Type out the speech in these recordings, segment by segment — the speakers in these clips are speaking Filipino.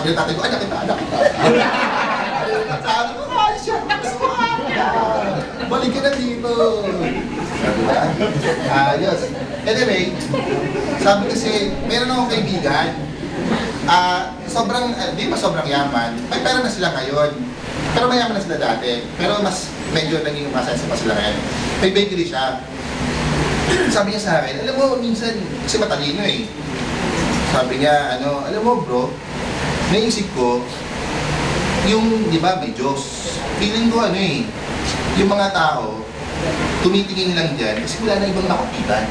Sabi ng tatay ko, anak kita, anak kita. Sabi ko, siya, balik ka na dito. Sabi ba? Ayos. Anyway, sabi kasi, meron akong kaibigan. Sobrang, di ba sobrang yaman, may pera na sila ngayon. Pero mayaman na sila dati. Pero mas medyo naging masaya pa sila ngayon. May bakery siya. Sabi niya sa akin, alam mo, minsan, kasi matalino eh. Sabi niya, alam mo bro, naisip ko, yung, di ba, may Diyos. Feeling ko yung mga tao, tumitingin lang dyan kasi wala na ibang makapitan.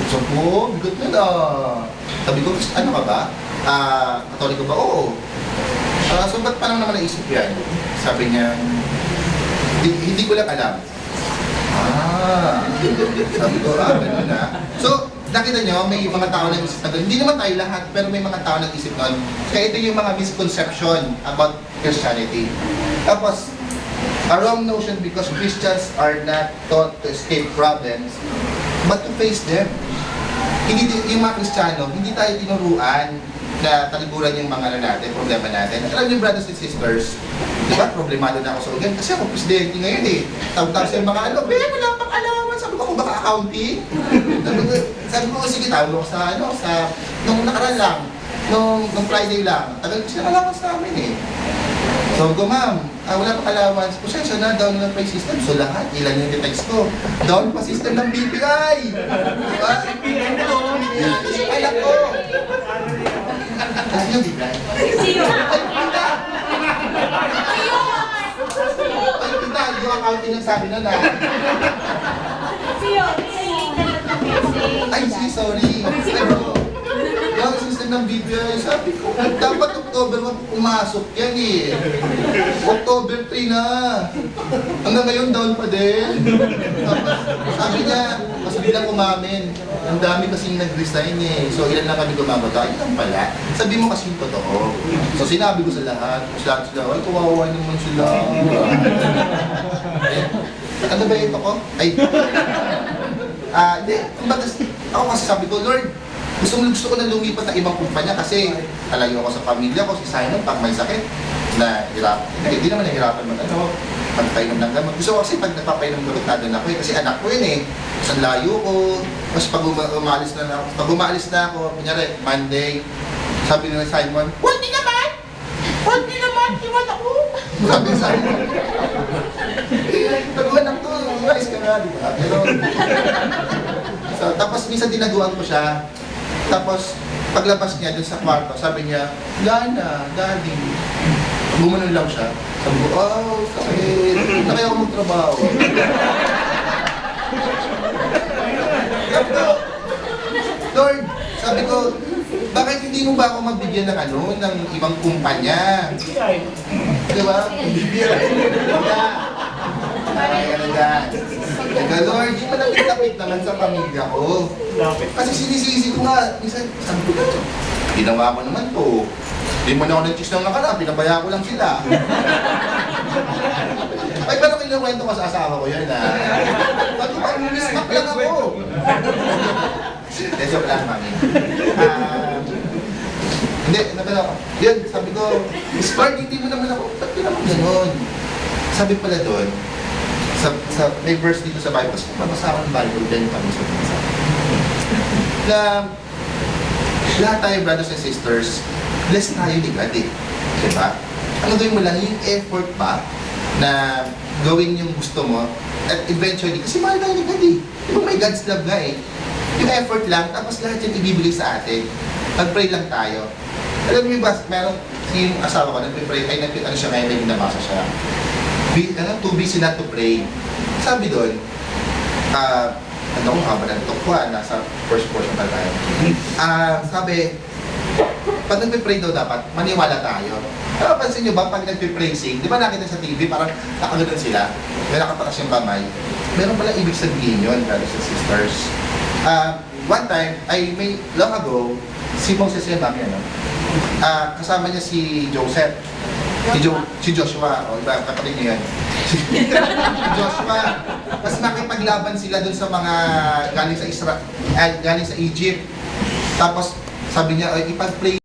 Sabi ko, bigot na. Sabi ko, ano ka ba? Katoliko ba? Oo. So, ba't parang naman naisip yan? Sabi niya, hindi ko lang alam. Sabi ko, gano'n na. So, nakita nyo, may mga tao nag-isip na gano'n. Hindi naman tayo lahat, pero may mga tao nag-isip nun. Kaya ito yung mga misconception about Christianity. Tapos, a wrong notion because Christians are not taught to escape problems, but to face them. Hindi yung mga Kristiyano, hindi tayo tinuruan na talikuran yung mga problema natin. Alam niyo, brothers and sisters, di ba, problemado na ako sa ugan. Kasi ako presidente ngayon eh. Tawag-tawag sa mga wala pang alaman. Sabi ko, baka accounting? Sabi ko, sige, tawag ako nung nakaraan lang, nung Friday lang. Tagal ko siya alaman sa amin eh. So, ma'am, wala pang allowance. Pasensya na, down ng pay system. So, lahat, ilan yung detects ko. Down pa system ng BPI. Diba? Alam ko. Ano yung BPI? Siyo. Ay, kita, yung accounting ang sabi na na. Siyo. Ay, sorry. Yung system ng BPI, sabi ko, dapat October 1 pumasok yan eh. October 3 na. Hanggang ngayon down pa din. Sabi niya, mas bilang umamin. Ang dami kasing nag-resign eh. So ilan na kami gumamata? Ilan pala? Sabi mo kasing totoo. So sinabi ko sa lahat. Lahat sila, ay kawawa naman sila. Ano ba ito ko? Ay. Hindi. Ako kasi sabi ko, Lord, gusto ko na lumipat ng ibang kumpanya kasi talayo ako sa pamilya ko, si Simon, pag may sakit, na hirap. Hindi naman nahirapan pagpainom ng gamot. Gusto ko kasi pag nagpapainom gamot na doon ako eh, kasi anak ko yun eh. Sa layo ko, mas pag umalis na ako, kunyari, Monday, sabi ni Simon, Hindi naman, iwan ako. Sabi ni Simon, pag-uwan ko, umayos ka nga, di ba? Pero, so, tapos minsan dinaguan ko siya. Tapos, paglabas niya dun sa kwarto, sabi niya, Lana, Daddy. Gumanon lang siya. Sabi ko, sakit. Na kaya ako magtrabaho. Sabi ko, Lord, sabi ko, bakit hindi mo ba ako mabigyan ng ibang kumpanya? Diba? Lord, di malapit-lapit naman sa pamilya ko. Kasi sinisisi ko nga, minsan, sabi ko, ginawa ko naman to. Hindi mo na ako nag-cheese ng nakaraan, pinabaya ko lang sila. Ay, pero kinukwento ko sa asawa ko yun sabi ko, mismap lang ako. Joke lang, mami. Hindi, yun, sabi ko, Lord, hindi mo naman ako, ba't yun naman ganun? Sabi pala doon, may verse dito sa Bible, kasi kung mabasa ko ng Bible, then kami sa pinasa. Na lahat tayo, brothers and sisters, blessed tayo ni God eh. Diba? Ang gawin mo lang, yung effort pa na gawin yung gusto mo, at eventually, kasi mahal tayo ni God eh. Diba may God's love nga eh. Yung effort lang, tapos lahat yung ibibigay sa atin. Mag-pray lang tayo. Alam mo ba, meron yung asawa ko, nag-pray, ano siya ngayon, may binabasa siya. Too busy not to pray. Sabi doon, haba na ito ko, nasa first portion pa tayo. Sabi, pag nagpe-pray daw dapat, maniwala tayo. Pero pansin nyo ba, pag nagpe-praising, di ba nakita sa TV, parang nakaganon sila, may nakatakas yung kamay. Meron pala ibig sabihin yun, brothers and sisters. One time, long ago, si Moses yung mami, kasama niya si Joseph. Si Joshua, o iba, kapatid niya yan. Si Joshua, mas nakipaglaban sila dun sa mga galing sa Egypt. Tapos, sabi niya, ipag-pray